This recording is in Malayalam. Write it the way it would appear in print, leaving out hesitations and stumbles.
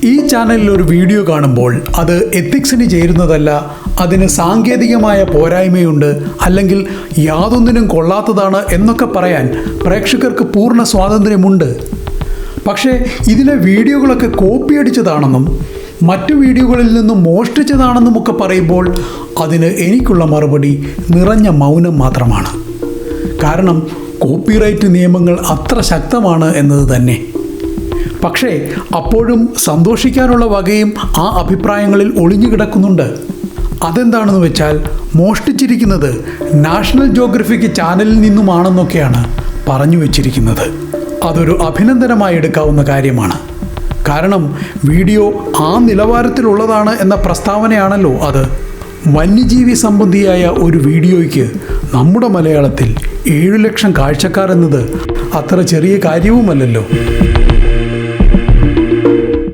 ഈ ചാനലിൽ ഒരു വീഡിയോ കാണുമ്പോൾ അത് എത്തിക്സിന് ചേരുന്നതല്ല, അതിന് സാങ്കേതികമായ പോരായ്മയുണ്ട്, അല്ലെങ്കിൽ യാതൊന്നിനും കൊള്ളാത്തതാണ് എന്നൊക്കെ പറയാൻ പ്രേക്ഷകർക്ക് പൂർണ്ണ സ്വാതന്ത്ര്യമുണ്ട്. പക്ഷേ ഇതിലെ വീഡിയോകളൊക്കെ കോപ്പി അടിച്ചതാണെന്നും മറ്റു വീഡിയോകളിൽ നിന്നും മോഷ്ടിച്ചതാണെന്നുമൊക്കെ പറയുമ്പോൾ അതിന് എനിക്കുള്ള മറുപടി നിറഞ്ഞ മൗനം മാത്രമാണ്. കാരണം കോപ്പിറൈറ്റ് നിയമങ്ങൾ അത്ര ശക്തമാണ് എന്നത് തന്നെ. പക്ഷേ അപ്പോഴും സന്തോഷിക്കാനുള്ള വകയും ആ അഭിപ്രായങ്ങളിൽ ഒളിഞ്ഞു കിടക്കുന്നുണ്ട്. അതെന്താണെന്ന് വെച്ചാൽ മോഷ്ടിച്ചിരിക്കുന്നത് നാഷണൽ ജിയോഗ്രഫിക് ചാനലിൽ നിന്നുമാണെന്നൊക്കെയാണ് പറഞ്ഞു വച്ചിരിക്കുന്നത്. അതൊരു അഭിനന്ദനമായി എടുക്കാവുന്ന കാര്യമാണ്. കാരണം വീഡിയോ ആ നിലവാരത്തിലുള്ളതാണ് എന്ന പ്രസ്താവനയാണല്ലോ അത്. വന്യജീവി സംബന്ധിയായ ഒരു വീഡിയോയ്ക്ക് നമ്മുടെ മലയാളത്തിൽ 7 ലക്ഷം കാഴ്ചക്കാർ എന്നത് അത്ര ചെറിയ കാര്യവുമല്ലല്ലോ.